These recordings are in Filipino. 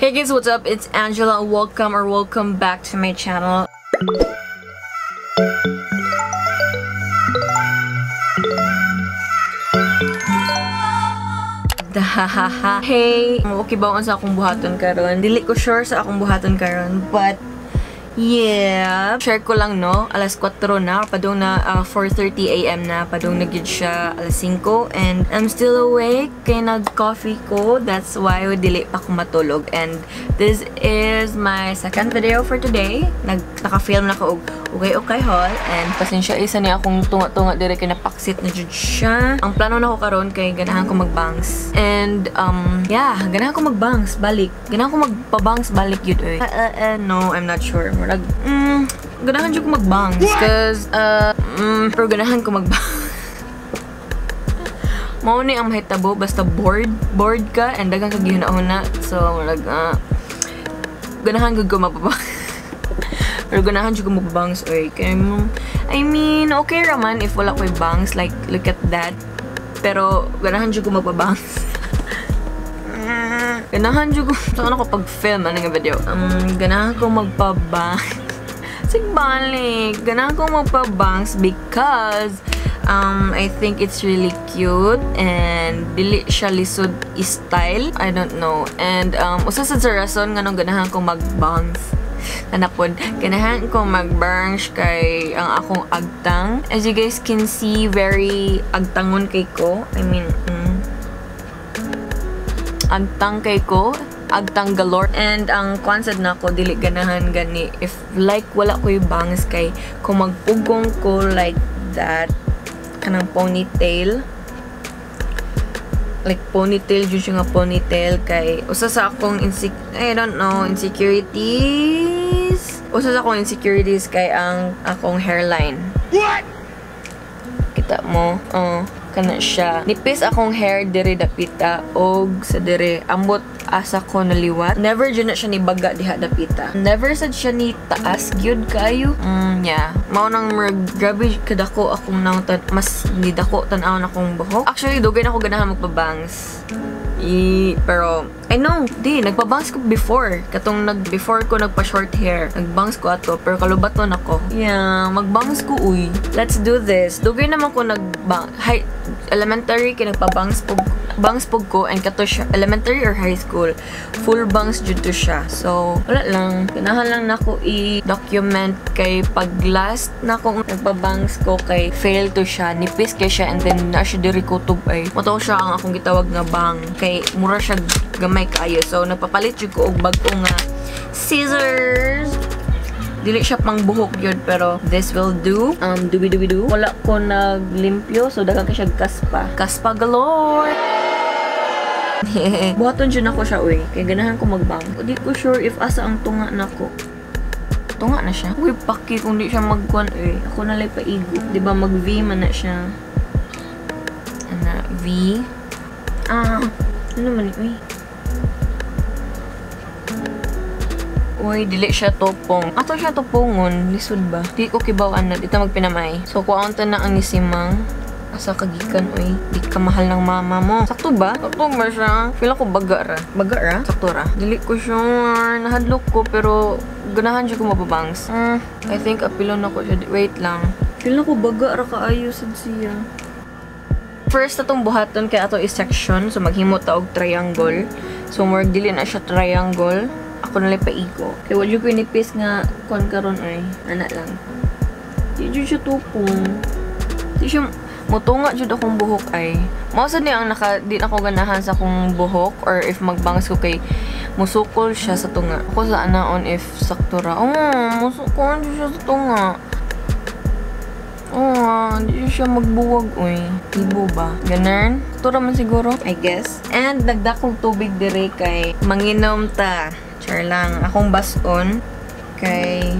Hey guys, what's up? It's Angela. Welcome back to my channel. Hey, okay ba sa akong buhaton karon? Dili ko sure sa akong buhaton karon, but yeah, share ko lang no, alas 4 na, padong na 4:30 AM na, padong na gyud siya alas 5 and I'm still awake kay nag-coffee ko, that's why dili pa ko matulog. And this is my second video for today. Naka-film na ko og okay haul, and pasensya isa ni akong tunga-tunga dire kay napaksit na jud siya. Ang plano nako karon kay ganahan ko mag-bangs. And yeah, ganahan ko mag-bangs balik. Ganahan ko magpa-bangs balik yun eh. No, I'm not sure. Murag ganahan jud ko mag-bangs cause pero ganahan ko mag-bangs. Mao ni ang mahitabo basta bored ka and daghang kag gihuna-una. So murag ganahan gud ko mapabangs. Pero ganahan jud ko mapabangs oy. Kay I mean, okay raman if wala ko'y bangs, like look at that. Pero ganahan jud ko mapabangs. Ganahan jud ko saan ako pag-film ano nga video. Ganahan ko magpabangs. Sigbalik. Ganahan ko magpabangs because I think it's really cute and dili siya lisod style. I don't know. And usa sa rason nganong ganahan ko magbangs. Anapod, ganahan ko mag-bangs kay ang akong agtang. As you guys can see, very agtangon kay ko. I mean, agtang kay ko. Agtang galore. And ang concept na ko, dili ganahan gani. If like wala ko yung bangs kay kung magpugong ko like that, kanang ponytail. Like ponytail, jud siya nga ponytail kay usa sa akong insecurities. Usa sa akong insecurities kay ang akong hairline. What? Kita mo? Kana siya. Nipis akong hair diri dapita og sa diri ambot asa ko naliwat. Never jud na siya ni baga diha dapita. Never sad siya ni taas gyud kayo. Yeah. Mao nang grabe kadako akong nang mas nidako tan-aw na akong buhok. Actually dugay na ako ganahan magpabangs. Pero I know, nagpabangs ko before. Before ko nagpa-short hair. Nagbangs ko ato, pero kalubaton ako. Yeah, magbangs ko, uy. Let's do this. Dugay naman ko elementary, nagpabangs pog ko, and kato siya, elementary or high school, full bangs jud to siya. So, wala lang. Ganahan lang na ko i-document kay pag last na kong nagpabangs ko kay fail to siya. Nipis kay siya, and then na siya diri kutob ay. Mato siya ang akong gitawag nga bang. Kay mura siya gamay kayo. So, nagpapalit jud ko og bag-o nga scissors. Dili siya pang buhok yun, pero this will do. Dubi-dubi-do. Wala ko naglimpyo, so dagang ka siya kaspa. Kaspa galore! Buhaton dyan ako siya, uy. Kaya ganahan ko magbang. Di ko sure if asa ang tunga na ko. Tunga na siya? Uy, paki kung di siya magkuhan, uy. Ako nalay paigo. Diba mag-V man na siya. V. Ano man, uy. Uy, dili siya topong. Ato siya topongon. Lisod ba? Di ko kibawaan na. Dito magpinamay. So, kuwaunta na ang nisimang. Asa kagikan, uy. Di ka mahal ng mama mo. Sakto ba? Sakto ba siya? Feel ako baga ra. Baga ra? Sakto ra. Dili ko sure. Nahadlok ko, pero ganahan siya ko mababangs. I think apilo na ko siya. Wait lang. Feel ako baga ra kaayos siya. First, atong buhaton kay ato is section. So, maghimo ta og triangle. So, more dili na siya triangle. Ako nalang paigo. Kaya wala ko inipis nga kon karon ay anak lang. Di jud siya tupong. Di siya mutunga jud akong buhok ay. Mao sad ni ang di na ko ganahan sa akong buhok, or if magbangs ko kay musukol siya sa tunga. Ako sa anaon if sakto ra. Musukol siya sa tunga. Di siya magbuwag uy. Ibo ba? Ganun? Ito raman siguro, I guess. And nagdakong tubig dire kay manginom ta. Char lang. Akong bason kay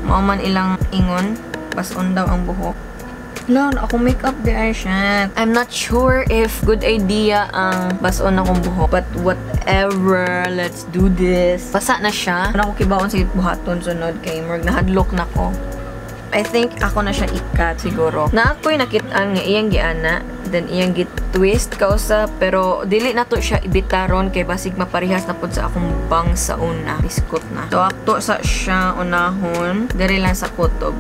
mauman ilang ingon. Bason daw ang buhok. Lang, akong makeup di ay siya. I'm not sure if good idea ang bason akong buhok. But whatever, let's do this. Basa na siya. Ako kibaon sa buhaton sunod kay murag nahadlok na ko. I think ako na siya ikat siguro. Na ako'y nakitaan nga iyang giana, then iyang git-twist kausa, pero dili na to siya ibitaron kay basig maparihas na pud sa akong bangs sa una. Biskot na. So akto sa siya unahon, diri lang sa kutob.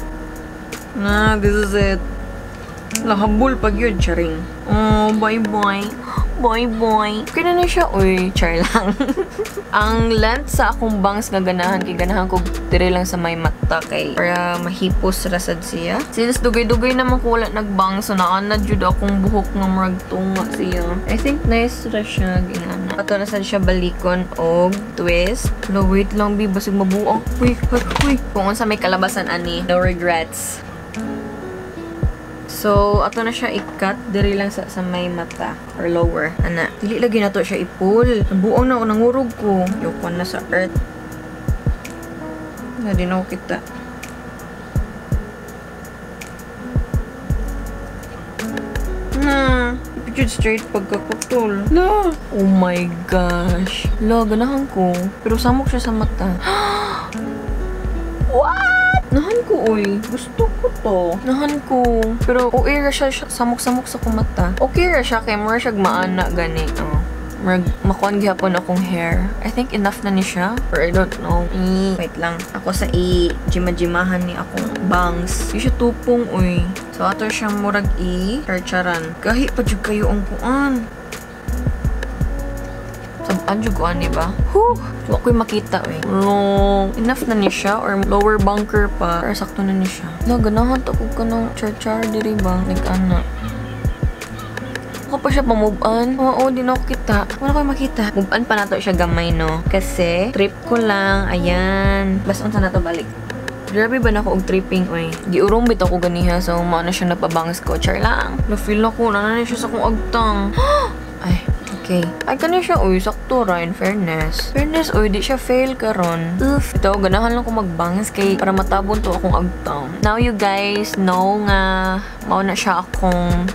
Na, this is it. Lahambol pag yun, charing. Oh, bye-bye. Bye-bye. Kaya na siya, uy, char lang. Ang length sa akong bangs nga ganahan, kay ganahan ko dire lang sa may mata kay para mahipos rasad siya. Since dugay-dugay naman ko wala nagbangs, so naanad jud akong buhok nga murag tunga siya. I think nice ra siya, ginana. Ato na sad siya balikon og twist. No, wait lang, bi, basig mabuang. Uy. Kung unsa may kalabasan ani, no regrets. So, ato na siya i-cut diri lang sa may mata or lower. Ana, dili lagi na to siya i-pull. Buong na ako nangurog ko. Yukon na sa earth. Na din ako kita. Na, ipitid straight pagkakutol. La! Oh my gosh. La, ganahan ko. Pero samok siya sa mata. What? Nahan ko, uy. Gusto ko to. Nahan ko. Pero, okay ra siya samok-samok sa kumata. Okay ra siya, kay mura siya maana gani. Oh. Makuan gihapon akong hair. I think enough na ni siya. Or I don't know. Wait lang. Ako sa i-jimajimahan ni akong bangs. Di siya tupong, uy. So, ato siyang murag i-charcharan. Gahi pa jud kayo ang kuan. Sabaan jud kuan, diba? Whew! So, ako'y makita, eh. No, enough na ni siya or lower bunker pa. Pero sakto na ni siya. No, ganahan to ko ka ng char-char, diri ba? Nag-ana. Ako pa siya pa-move-on. Oo, di na ako kita. Wala ko makita. Move-on pa na to siya gamay, no? Kasi, trip ko lang. Ayan. Basta unsa na to balik. Grabe ba na ako og tripping, oy. Giurumbit ako ganiha. So, maana siya napabangs ko. Char lang. Na-feel ako. Nananay siya sa kong agtang. Ay. Okay. Ay, kanya siya, uy, sakto ra, in fairness. Fairness, uy, di siya fail karon. Oof. Ito, ganahan lang ko magbangs kay para matabon to akong agtang. Now, you guys know nga, mauna siya akong,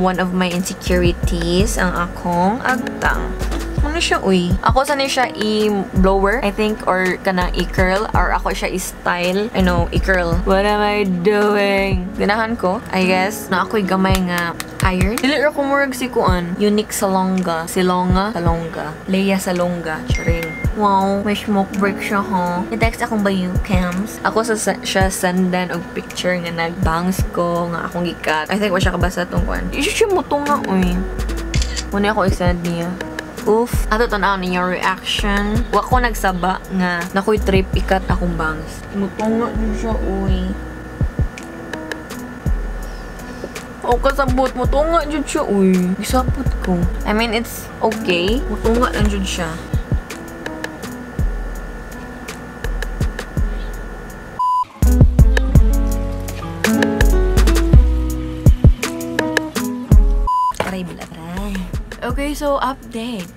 one of my insecurities, ang akong agtang. Ano siya, uy? Ako sana siya i-blower, I think, or kana i-curl, or ako siya i-style. I know, i-curl. What am I doing? Ganahan ko, I guess, na ako'y gamay nga iron. Dili ra ko murag si kuan. Unique Salonga. Salonga. Leia Salonga. Charing. Wow, may smoke break siya, ha? I-text akong bayu cams. Ako siya sandan og picture nga nagbangs ko, nga akong gikat. I think wa siya kabasa tong kuan. Isu siya mo nga, uy. Muna ako i-send niya. Oof. Ato tanaw niya reaction. Wa ko nagsaba nga nakoy trip ikat akong bangs. Mutunga din siya, uy. O kasabot, mutunga din siya, uy. Gisapot ko. I mean, it's okay. Mutunga lang din siya. Aray, bilatay. Okay, so update.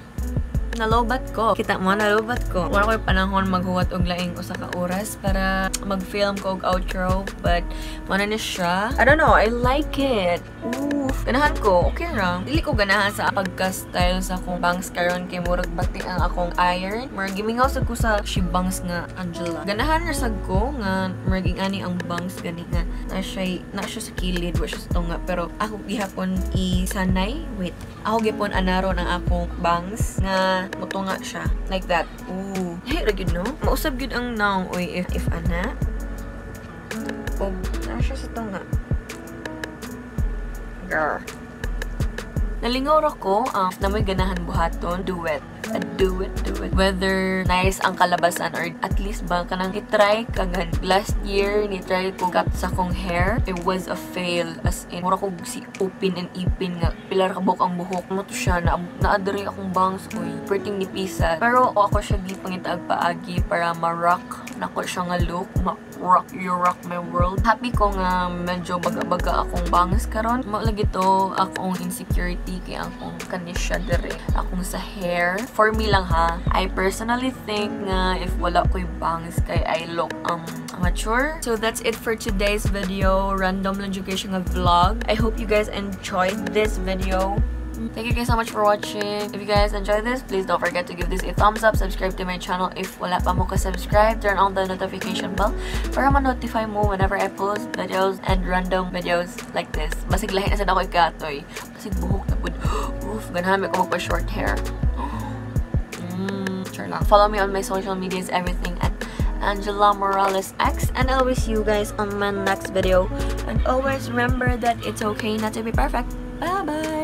Nalobat ko. Kita mo, nalobat ko. Wala ko yung panahon maghuwat og laing usa ka oras para mag-film ko og outro. But, mana na siya. I don't know, I like it. Ooh. Ganahan ko, okay lang. Dili ko ganahan sa pagka-style sa akong bangs karon kay murag bati ang akong iron. Murag gimingaw sad ko sa she bangs nga Angela. Ganahan na sad ko nga murag ani ang bangs gani nga na siya sa kilid, wa siya sa tunga. Pero ako gihapon isanay. Wait. Ako gihapon anaron ang akong bangs nga mutunga siya. Like that. Ooh. Hey, ra gyud no? Mausab gyud ang naong oy if ana. Oh, na siya sa tunga. Girl. Nalingaw ra ko na may ganahan buhaton, do it. Do it. Whether nice ang kalabasan or at least ba kanang i-try kagan. Last year, ni-try ko cut sa kong hair. It was a fail. As in, mura ko si open and ipin nga. Pilar kabok ang buhok. Ano to siya? Naadari akong bangs. Uy, perting nipisa. Pero ako siya di pangitag paagi para ma-rock. Nako siya nga look. You rock my world. Happy ko nga medyo baga-baga akong bangs karon. Malagi to akong insecurity kay akong kanisya dire. Akong sa hair. For me lang ha, I personally think nga if wala ko'y bangs kay I look mature. So that's it for today's video. Random educational vlog. I hope you guys enjoyed this video. Thank you guys so much for watching. If you guys enjoyed this, please don't forget to give this a thumbs up, subscribe to my channel if wala pa mo ka-subscribe, turn on the notification bell para ma-notify mo whenever I post videos and random videos like this. Basig lahi na sa ako ikatoy. Basig buhok na pud. Oof, ganahan ko magpa-short hair. Sure lang. Follow me on my social medias, everything at Angela Morales X, and I will see you guys on my next video. And always remember that it's okay not to be perfect. Bye bye.